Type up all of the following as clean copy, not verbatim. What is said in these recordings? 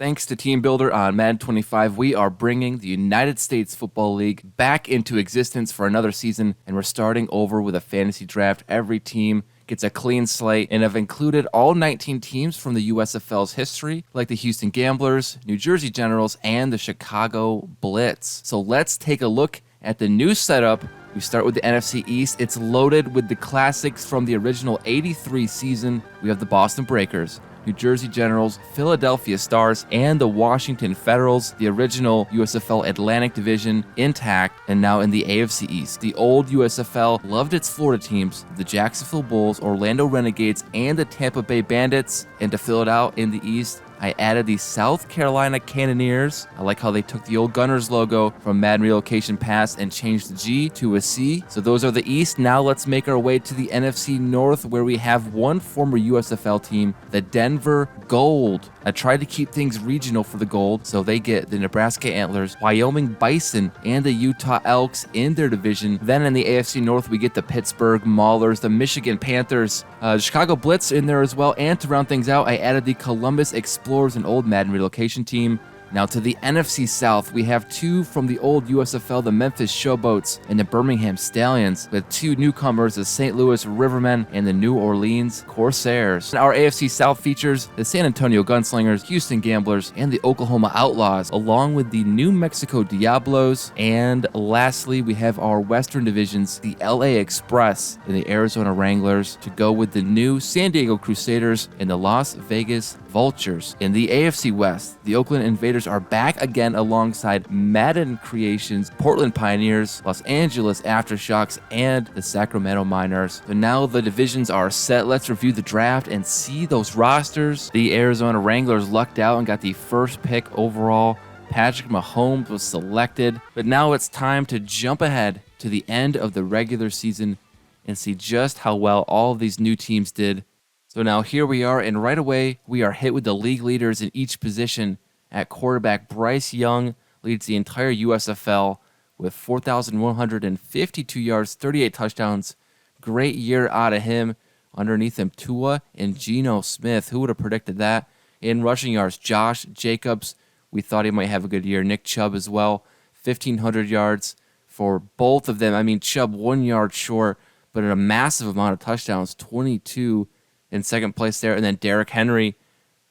Thanks to Teambuilder on Madden 25, we are bringing the United States Football League back into existence for another season, and we're starting over with a fantasy draft. Every team gets a clean slate, and I've included all 19 teams from the USFL's history, like the Houston Gamblers, New Jersey Generals, and the Chicago Blitz. So let's take a look at the new setup. We start with the NFC East. It's loaded with the classics from the original '83 season. We have the Boston Breakers, New Jersey Generals, Philadelphia Stars, and the Washington Federals, the original USFL Atlantic Division, intact and now in the AFC East. The old USFL loved its Florida teams, the Jacksonville Bulls, Orlando Renegades, and the Tampa Bay Bandits. And to fill it out in the East, I added the South Carolina Cannoneers. I like how they took the old Gunners logo from Madden Relocation Pass and changed the G to a C. So those are the East. Now let's make our way to the NFC North, where we have one former USFL team, the Denver Gold. I tried to keep things regional for the Gold, so they get the Nebraska Antlers, Wyoming Bison, and the Utah Elks in their division. Then in the AFC North, we get the Pittsburgh Maulers, the Michigan Panthers, the Chicago Blitz in there as well. And to round things out, I added the Columbus Explorers, an old Madden Relocation team. Now to the NFC South, we have two from the old USFL, the Memphis Showboats and the Birmingham Stallions, with two newcomers, the St. Louis Rivermen and the New Orleans Corsairs. Our AFC South features the San Antonio Gunslingers, Houston Gamblers, and the Oklahoma Outlaws, along with the New Mexico Diablos. And lastly, we have our Western divisions, the LA Express and the Arizona Wranglers, to go with the new San Diego Crusaders and the Las Vegas Vultures. In the AFC West, the Oakland Invaders are back again alongside Madden Creations, Portland Pioneers, Los Angeles Aftershocks, and the Sacramento Miners. So now the divisions are set. Let's review the draft and see those rosters. The Arizona Wranglers lucked out and got the first pick overall. Patrick Mahomes was selected, but now it's time to jump ahead to the end of the regular season and see just how well all of these new teams did. So now here we are, and right away we are hit with the league leaders in each position. At quarterback, Bryce Young leads the entire USFL with 4,152 yards, 38 touchdowns. Great year out of him. Underneath him, Tua and Geno Smith. Who would have predicted that? In rushing yards, Josh Jacobs. We thought he might have a good year. Nick Chubb as well, 1,500 yards for both of them. I mean, Chubb 1 yard short, but a massive amount of touchdowns, 22 in second place there. And then Derrick Henry,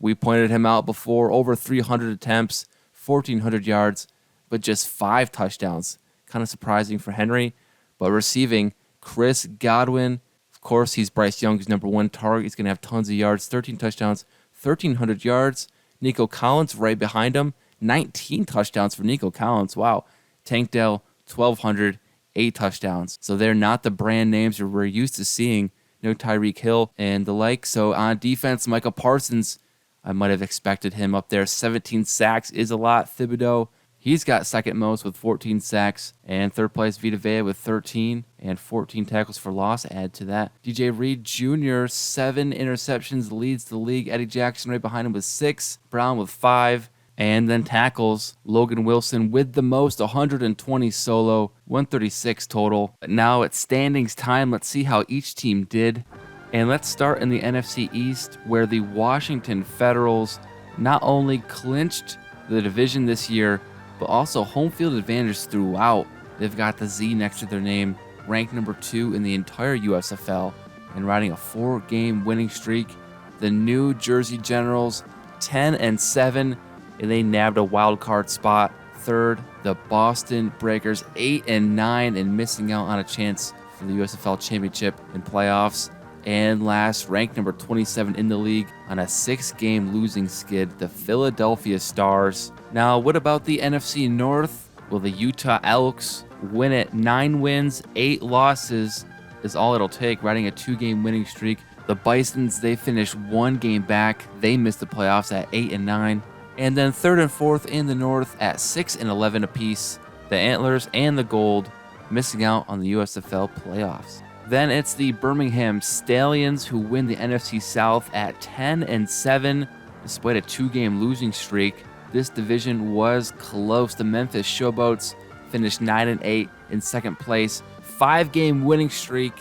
we pointed him out before, over 300 attempts, 1,400 yards, but just 5 touchdowns. Kind of surprising for Henry. But receiving, Chris Godwin. Of course, he's Bryce Young's number one target. He's going to have tons of yards, 13 touchdowns, 1,300 yards. Nico Collins right behind him, 19 touchdowns for Nico Collins. Wow. Tank Dell, 1,200, 8 touchdowns. So they're not the brand names we're used to seeing. No Tyreek Hill and the like. So on defense, Michael Parsons, I might have expected him up there. 17 sacks is a lot. Thibodeau, he's got second most with 14 sacks. And third place, Vita Vea with 13 and 14 tackles for loss. Add to that. DJ Reed Jr., 7 interceptions, leads the league. Eddie Jackson right behind him with 6. Brown with 5. And then tackles, Logan Wilson with the most, 120 solo, 136 total. But now it's standings time. Let's see how each team did. And let's start in the NFC East, where the Washington Federals not only clinched the division this year, but also home field advantage throughout. They've got the Z next to their name, ranked number 2 in the entire USFL, and riding a 4-game winning streak. The New Jersey Generals, 10-7, and they nabbed a wild card spot. Third, the Boston Breakers, 8-9, and missing out on a chance for the USFL Championship and playoffs. And last, ranked number 27 in the league on a 6-game losing skid, the Philadelphia Stars. Now, what about the NFC North? Will the Utah Elks win it? 9 wins, 8 losses is all it'll take, riding a 2-game winning streak. The Bisons, they finished 1 game back. They missed the playoffs at 8-9. And then third and fourth in the North at 6-11 apiece. The Antlers and the Gold missing out on the USFL playoffs. Then it's the Birmingham Stallions who win the NFC South at 10-7 despite a 2-game losing streak. This division was close. The Memphis Showboats finished 9-8 in second place. 5-game winning streak,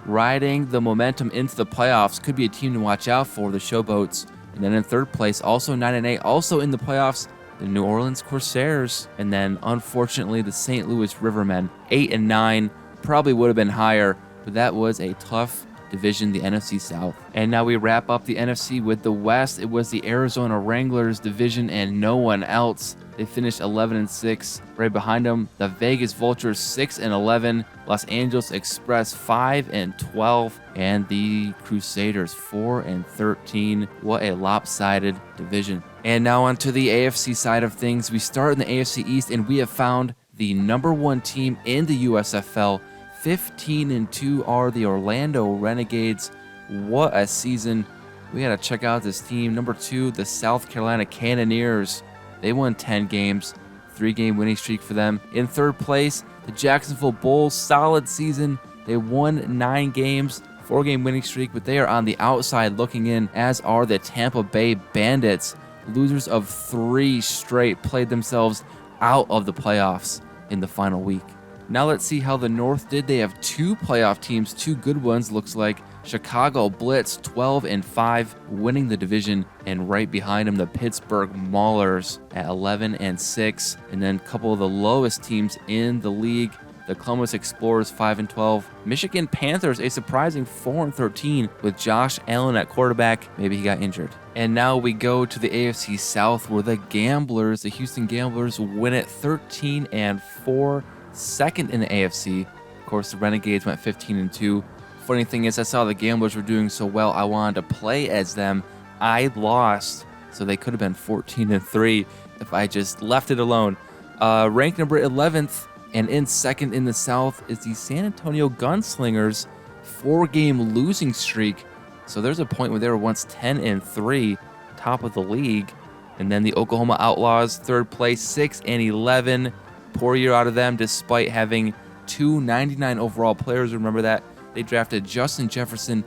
riding the momentum into the playoffs. Could be a team to watch out for, the Showboats. And then in third place, also 9-8, also in the playoffs, the New Orleans Corsairs. And then unfortunately, the St. Louis Rivermen, 8-9, probably would have been higher, but that was a tough division, the NFC South. And now we wrap up the NFC with the West. It was the Arizona Wranglers division and no one else. They finished 11-6. Right behind them, the Vegas Vultures 6-11, Los Angeles Express 5-12, and the Crusaders 4-13. What a lopsided division. And now onto the AFC side of things. We start in the AFC East, and we have found the number one team in the USFL. 15-2 are the Orlando Renegades. What a season. We got to check out this team. Number 2, the South Carolina Cannoneers. They won 10 games, 3-game winning streak for them. In third place, the Jacksonville Bulls, solid season. They won 9 games, 4-game winning streak, but they are on the outside looking in, as are the Tampa Bay Bandits. Losers of 3 straight, played themselves out of the playoffs in the final week. Now let's see how the North did. They have 2 playoff teams, 2 good ones, looks like. Chicago Blitz, 12-5, winning the division, and right behind them, the Pittsburgh Maulers at 11-6, and then a couple of the lowest teams in the league, the Columbus Explorers, 5-12, Michigan Panthers, a surprising 4-13 with Josh Allen at quarterback. Maybe he got injured. And now we go to the AFC South, where the Gamblers, the Houston Gamblers, win it 13-4. Second in the AFC. Of course, the Renegades went 15-2. Funny thing is, I saw the Gamblers were doing so well, I wanted to play as them. I lost, so they could have been 14-3 if I just left it alone. Ranked number 11th and in second in the South is the San Antonio Gunslingers, 4-game losing streak. So there's a point where they were once 10-3, top of the league. And then the Oklahoma Outlaws, third place, 6-11. Poor year out of them, despite having 2 99 overall players. Remember that? They drafted Justin Jefferson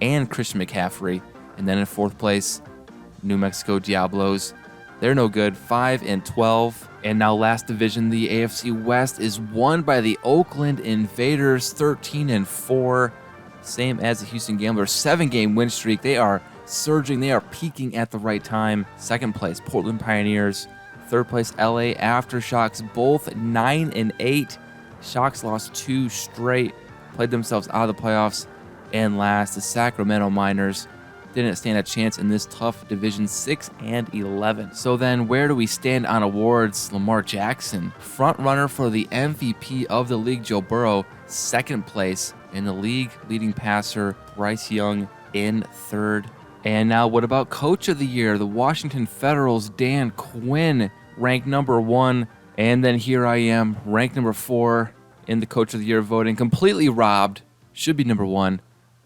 and Christian McCaffrey. And then in fourth place, New Mexico Diablos. They're no good, 5-12. And now last division, the AFC West, is won by the Oakland Invaders, 13-4. Same as the Houston Gamblers, 7-game win streak. They are surging. They are peaking at the right time. Second place, Portland Pioneers. Third place, LA Aftershocks, both 9-8. Shocks lost 2 straight, played themselves out of the playoffs. And last, the Sacramento Miners didn't stand a chance in this tough division, 6-11. So then, where do we stand on awards? Lamar Jackson, front runner for the MVP of the league, Joe Burrow, second place. In the league, leading passer, Bryce Young, in third. And now, what about Coach of the Year? The Washington Federals' Dan Quinn, ranked number 1. And then here I am, ranked number 4 in the Coach of the Year voting. Completely robbed. Should be number 1,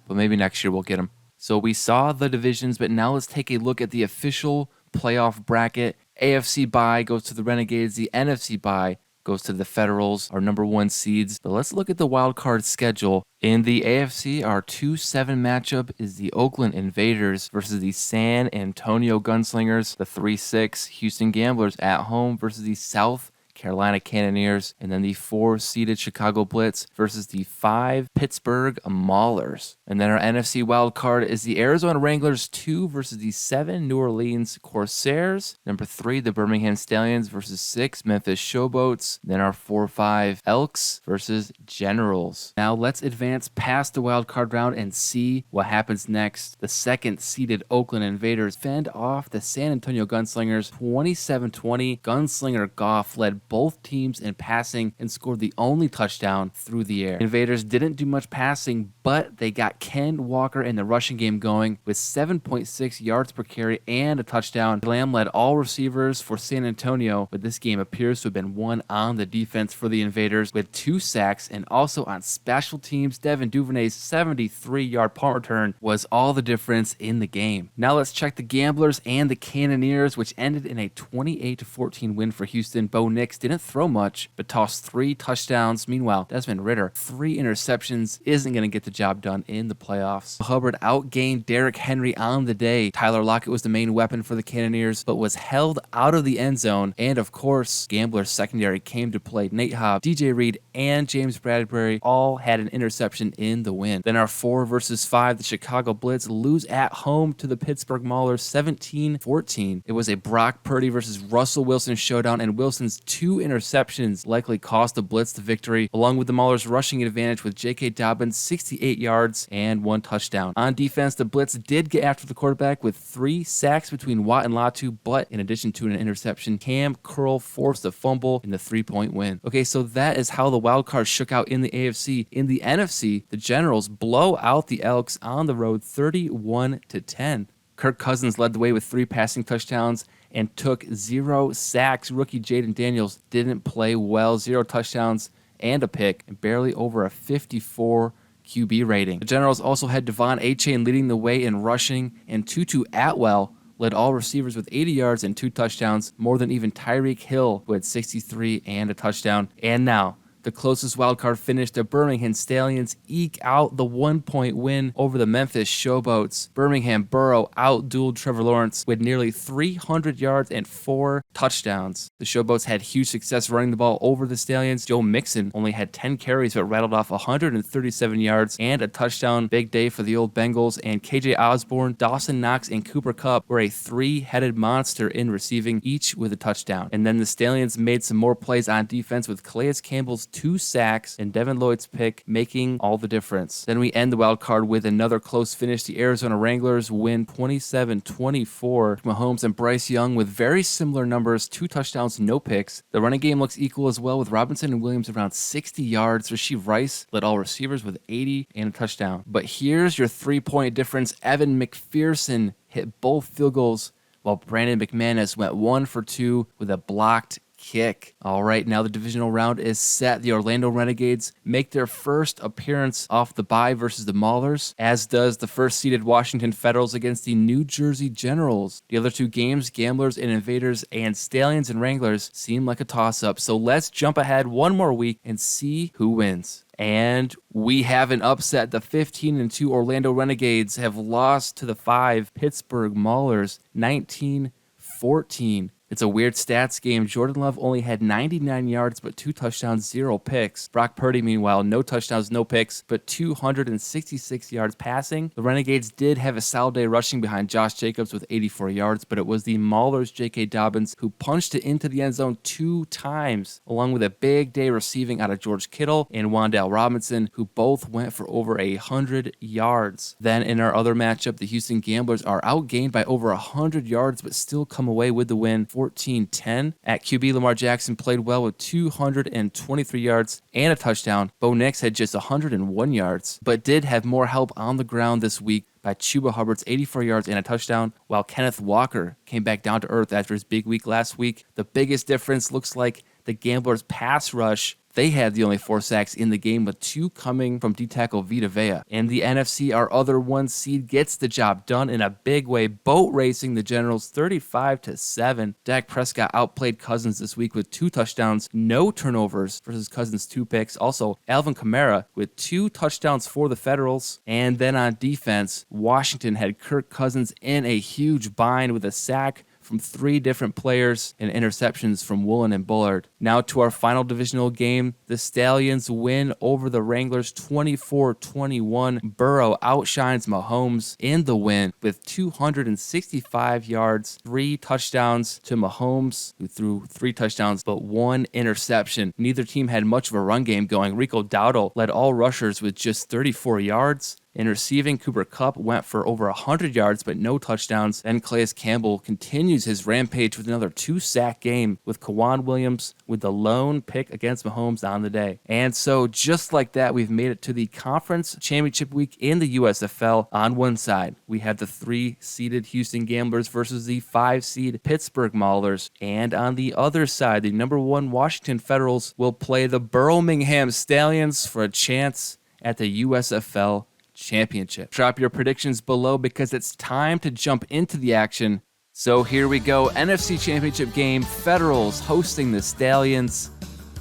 but maybe next year we'll get him. So we saw the divisions, but now let's take a look at the official playoff bracket. AFC bye goes to the Renegades. The NFC bye goes to the Federals, our number 1 seeds. But let's look at the wild card schedule. In the AFC, our 2-7 matchup is the Oakland Invaders versus the San Antonio Gunslingers. The 3-6 Houston Gamblers at home versus the South Carolina Cannoneers, and then the 4-seeded Chicago Blitz versus the 5 Pittsburgh Maulers. And then our NFC wild card is the Arizona Wranglers 2 versus the 7 New Orleans Corsairs. Number 3, the Birmingham Stallions versus 6 Memphis Showboats. Then our 4-5 Elks versus Generals. Now let's advance past the wild card round and see what happens next. The 2nd-seeded Oakland Invaders fend off the San Antonio Gunslingers 27-20. Gunslinger Goff led both teams in passing and scored the only touchdown through the air. Invaders didn't do much passing, but they got Ken Walker in the rushing game going with 7.6 yards per carry and a touchdown. Lamb led all receivers for San Antonio, but this game appears to have been won on the defense for the Invaders with 2 sacks, and also on special teams, Devin Duvernay's 73-yard punt return was all the difference in the game. Now let's check the Gamblers and the Cannoneers, which ended in a 28-14 win for Houston. Bo Nix didn't throw much, but tossed 3 touchdowns. Meanwhile, Desmond Ridder, 3 interceptions, isn't going to get the job done in the playoffs. Hubbard outgained Derrick Henry on the day. Tyler Lockett was the main weapon for the Cannoneers, but was held out of the end zone. And of course, Gambler's secondary came to play. Nate Hobbs, DJ Reed, and James Bradbury all had an interception in the win. Then our 4 versus 5, the Chicago Blitz lose at home to the Pittsburgh Maulers 17-14. It was a Brock Purdy versus Russell Wilson showdown, and Wilson's 2 interceptions likely cost the Blitz the victory, along with the Maulers' rushing advantage with J.K. Dobbins 68 yards and 1 touchdown. On defense, the Blitz did get after the quarterback with 3 sacks between Watt and Latu, but in addition to an interception, Cam Curl forced a fumble in the 3-point win. Okay, so that is how the wild card shook out in the AFC. In the NFC, the Generals blow out the Elks on the road 31-10. Kirk Cousins led the way with 3 passing touchdowns and took 0 sacks. Rookie Jaden Daniels didn't play well, 0 touchdowns and a pick, and barely over a 54 QB rating. The Generals also had Devon Achane leading the way in rushing, and Tutu Atwell led all receivers with 80 yards and 2 touchdowns, more than even Tyreek Hill, who had 63 and a touchdown. And now, the closest wildcard finish, the Birmingham Stallions eke out the 1-point win over the Memphis Showboats. Birmingham Burrow outdueled Trevor Lawrence with nearly 300 yards and 4 touchdowns. The Showboats had huge success running the ball over the Stallions. Joe Mixon only had 10 carries but rattled off 137 yards and a touchdown. Big day for the old Bengals, and KJ Osborne, Dawson Knox, and Cooper Kupp were a 3-headed monster in receiving, each with a touchdown. And then the Stallions made some more plays on defense with Calais Campbell's 2 sacks and Devin Lloyd's pick making all the difference. Then we end the wild card with another close finish. The Arizona Wranglers win 27-24. Mahomes and Bryce Young with very similar numbers, 2 touchdowns, no picks. The running game looks equal as well, with Robinson and Williams around 60 yards. Rasheed Rice led all receivers with 80 and a touchdown. But here's your 3-point difference. Evan McPherson hit both field goals, while Brandon McManus went 1 for 2 with a blocked kick. All right, now the divisional round is set. The Orlando Renegades make their first appearance off the bye versus the Maulers, as does the first-seeded Washington Federals against the New Jersey Generals. The other 2 games, Gamblers and Invaders and Stallions and Wranglers, seem like a toss-up. So let's jump ahead one more week and see who wins. And we have an upset. The 15-2 Orlando Renegades have lost to the 5 Pittsburgh Maulers 19-14. It's a weird stats game. Jordan Love only had 99 yards, but 2 touchdowns, 0 picks. Brock Purdy, meanwhile, no touchdowns, no picks, but 266 yards passing. The Renegades did have a solid day rushing behind Josh Jacobs with 84 yards, but it was the Maulers' J.K. Dobbins who punched it into the end zone 2 times, along with a big day receiving out of George Kittle and Wan'Dale Robinson, who both went for over 100 yards. Then in our other matchup, the Houston Gamblers are outgained by over 100 yards, but still come away with the win 14-10. At QB, Lamar Jackson played well with 223 yards and a touchdown. Bo Nix had just 101 yards, but did have more help on the ground this week by Chuba Hubbard's 84 yards and a touchdown, while Kenneth Walker came back down to earth after his big week last week. The biggest difference looks like the Gamblers' pass rush. They had the only 4 sacks in the game, with 2 coming from D-tackle Vita Vea. And the NFC, our other 1 seed, gets the job done in a big way, boat racing the Generals 35-7. Dak Prescott outplayed Cousins this week with 2 touchdowns, no turnovers versus Cousins' 2 picks. Also, Alvin Kamara with 2 touchdowns for the Federals. And then on defense, Washington had Kirk Cousins in a huge bind with a sack from 3 different players and interceptions from Woolen and Bullard. Now to our final divisional game, the Stallions win over the Wranglers 24-21. Burrow outshines Mahomes in the win with 265 yards, 3 touchdowns to Mahomes, who threw 3 touchdowns but 1 interception. Neither team had much of a run game going. Rico Dowdle led all rushers with just 34 yards. In receiving, Cooper Kupp went for over 100 yards but no touchdowns. Then Calais Campbell continues his rampage with another 2-sack game, with Kawan Williams with the lone pick against Mahomes on the day. And so just like that, we've made it to the conference championship week in the USFL. On one side, we have the 3-seeded Houston Gamblers versus the 5-seed Pittsburgh Maulers. And on the other side, the number 1 Washington Federals will play the Birmingham Stallions for a chance at the USFL Championship. Drop your predictions below because it's time to jump into the action. So here we go, NFC Championship game, Federals hosting the Stallions.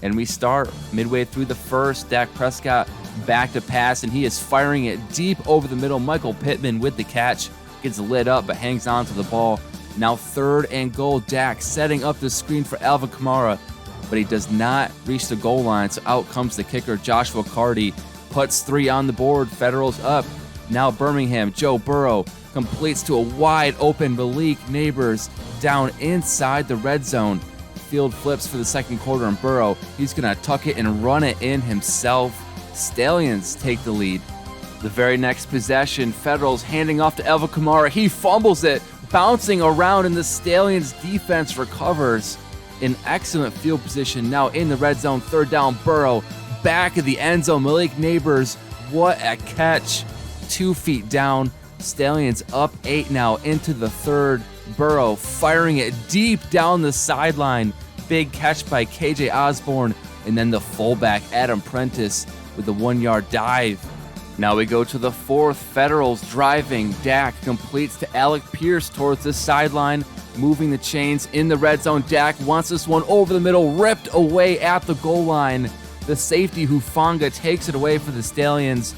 And we start midway through the first. Dak Prescott back to pass, and he is firing it deep over the middle. Michael Pittman with the catch, gets lit up but hangs on to the ball. Now 3rd and goal, Dak setting up the screen for Alvin Kamara, but he does not reach the goal line, so out comes the kicker, Joshua Carty. Puts 3 on the board, Federals up. Now Birmingham, Joe Burrow completes to a wide open Malik Neighbors down inside the red zone. Field flips for the second quarter, and Burrow, he's going to tuck it and run it in himself. Stallions take the lead. The very next possession, Federals handing off to Alvin Kamara. He fumbles it, bouncing around, and the Stallions defense recovers. In excellent field position now in the red zone. 3rd down, Burrow back of the end zone. Malik Neighbors, what a catch. 2 feet down. Stallions up 8 now into the 3rd. Burrow firing it deep down the sideline. Big catch by KJ Osborne. And then the fullback, Adam Prentice, with the 1-yard dive. Now we go to the 4th. Federals driving. Dak completes to Alec Pierce towards the sideline. Moving the chains in the red zone. Dak wants this one over the middle. Ripped away at the goal line. The safety, Hufanga, takes it away for the Stallions.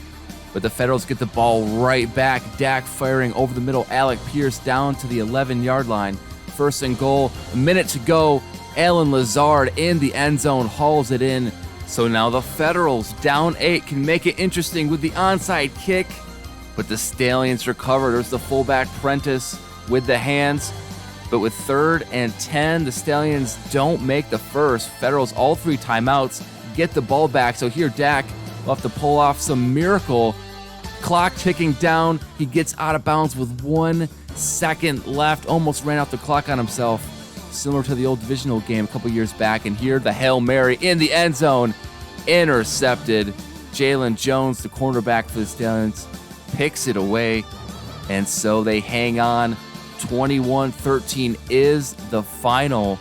But the Federals get the ball right back. Dak firing over the middle. Alec Pierce down to the 11-yard line. 1st and goal. A minute to go. Alan Lazard in the end zone hauls it in. So now the Federals, down 8, can make it interesting with the onside kick. But the Stallions recover. There's the fullback, Prentice, with the hands. But with 3rd and 10, the Stallions don't make the first. Federals, all 3 timeouts, get the ball back. So here Dak will have to pull off some miracle. Clock ticking down. He gets out of bounds with 1 second left. Almost ran out the clock on himself. Similar to the old divisional game a couple years back. And here the Hail Mary in the end zone. Intercepted. Jalen Jones, the cornerback for the Stallions, picks it away. And so they hang on. 21-13 is the final.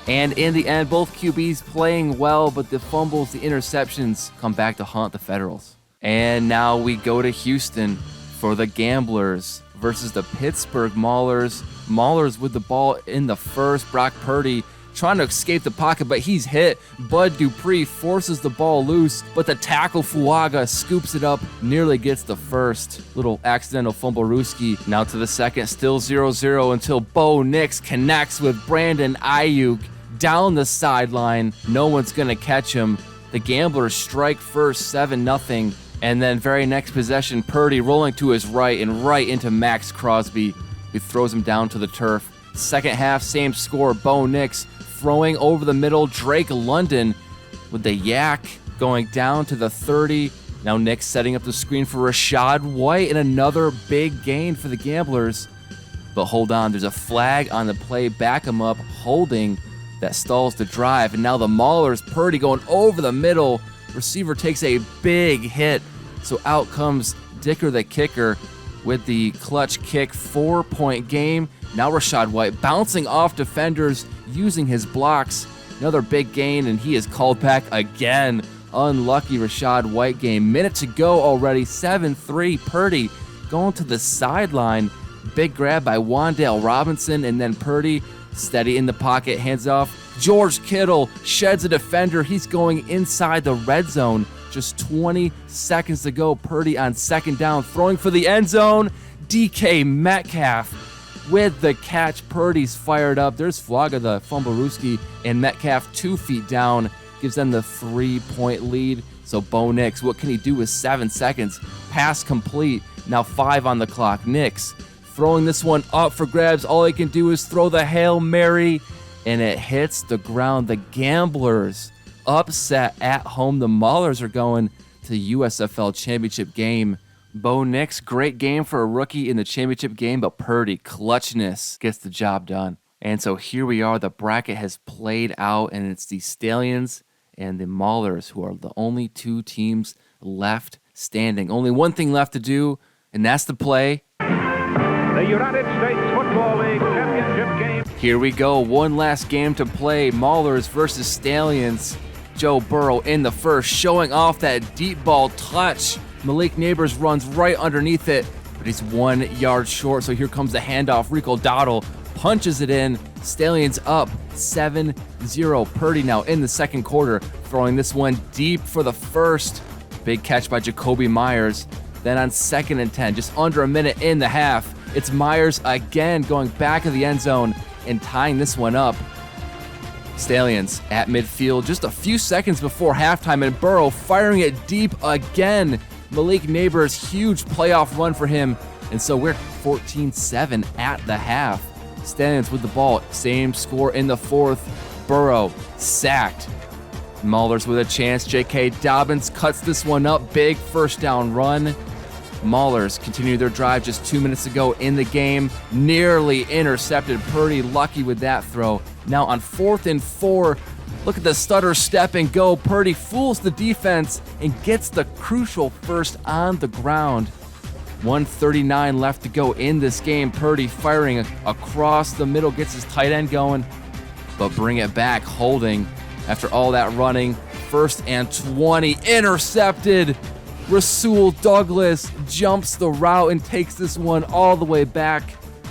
And in the end, both QBs playing well, but the fumbles, the interceptions come back to haunt the Federals. And now we go to Houston for the Gamblers versus the Pittsburgh Maulers. Maulers with the ball in the first. Brock Purdy trying to escape the pocket, but he's hit. Bud Dupree forces the ball loose, but the tackle Fuaga scoops it up, nearly gets the first. Little accidental fumblerooski. Now to the second, still 0-0 until Bo Nix connects with Brandon Ayuk down the sideline. No one's going to catch him. The Gamblers strike first, 7-0. And then very next possession, Purdy rolling to his right and right into Max Crosby, who throws him down to the turf. Second half, same score. Bo Nix throwing over the middle. Drake London with the yak going down to the 30. Now Nix setting up the screen for Rachaad White, and another big gain for the Gamblers. But hold on, there's a flag on the play. Back him up, holding that stalls the drive. And now the Maulers, Purdy going over the middle. Receiver takes a big hit. So out comes Dicker the kicker with the clutch kick. 4-point game. Now Rachaad White bouncing off defenders, using his blocks. Another big gain, and he is called back again. Unlucky Rachaad White game. Minute to go already. 7-3. Purdy going to the sideline. Big grab by Wan'Dale Robinson, and then Purdy steady in the pocket, hands off. George Kittle sheds a defender. He's going inside the red zone. Just 20 seconds to go. Purdy on 2nd down, throwing for the end zone. DK Metcalf with the catch. Purdy's fired up. There's Fuaga, the fumblerooski, and Metcalf 2 feet down. Gives them the 3-point lead. So Bo Nix, what can he do with 7 seconds? Pass complete. Now 5 on the clock. Nix throwing this one up for grabs. All he can do is throw the Hail Mary, and it hits the ground. The Gamblers upset at home. The Maulers are going to the USFL Championship game. Bo Nix, great game for a rookie in the championship game, but Purdy, clutchness, gets the job done. And so here we are. The bracket has played out, and it's the Stallions and the Maulers who are the only 2 teams left standing. Only one thing left to do, and that's to play the United States Football League Championship game. Here we go. One last game to play. Maulers versus Stallions. Joe Burrow in the first, showing off that deep ball touch. Malik Neighbors runs right underneath it, but he's 1 yard short. So here comes the handoff. Rico Dowdle punches it in. Stallions up 7-0. Purdy now in the second quarter, throwing this one deep for the first. Big catch by Jacoby Myers. Then on 2nd and 10, just under a minute in the half, it's Myers again going back of the end zone and tying this one up. Stallions at midfield just a few seconds before halftime, and Burrow firing it deep again. Malik Neighbors, huge playoff run for him, and so we're 14-7 at the half. Stallions with the ball, same score in the fourth. Burrow sacked. Maulers with a chance. J.K. Dobbins cuts this one up. Big first down run. Maulers continue their drive just 2 minutes ago in the game. Nearly intercepted. Purdy lucky with that throw. Now on 4th and 4, look at the stutter step and go. Purdy fools the defense and gets the crucial first on the ground. 1:39 left to go in this game. Purdy firing across the middle, gets his tight end going, but bring it back, holding after all that running. 1st and 20, intercepted. Rasul Douglas jumps the route and takes this one all the way back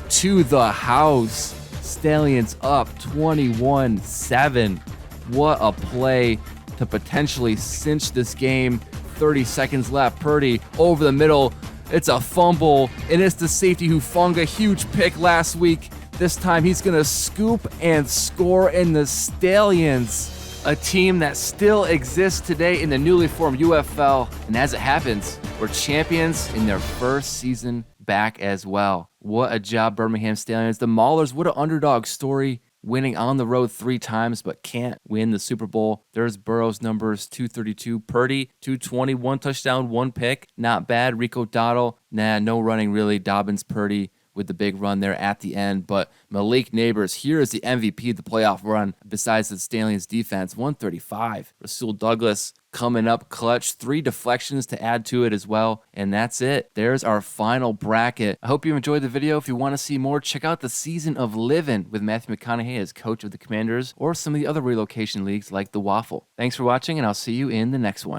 to the house. Stallions up 21-7. What a play to potentially cinch this game. 30 seconds left. Purdy over the middle. It's a fumble, and it's the safety Hufanga. Huge pick last week. This time he's going to scoop and score, in the Stallions, a team that still exists today in the newly formed UFL. And as it happens, we're champions in their first season back as well. What a job, Birmingham Stallions. The Maulers, what an underdog story, winning on the road 3 times, but can't win the Super Bowl. There's Burrow's numbers, 232. Purdy, 220, 1 touchdown, 1 pick. Not bad. Rico Dottle, no running really. Dobbins, Purdy with the big run there at the end. But Malik Neighbors, here is the MVP of the playoff run besides the Stallions defense, 135. Rasul Douglas coming up clutch, 3 deflections to add to it as well. And that's it. There's our final bracket. I hope you enjoyed the video. If you want to see more, check out the Season of Living with Matthew McConaughey as coach of the Commanders, or some of the other relocation leagues like the Waffle. Thanks for watching, and I'll see you in the next one.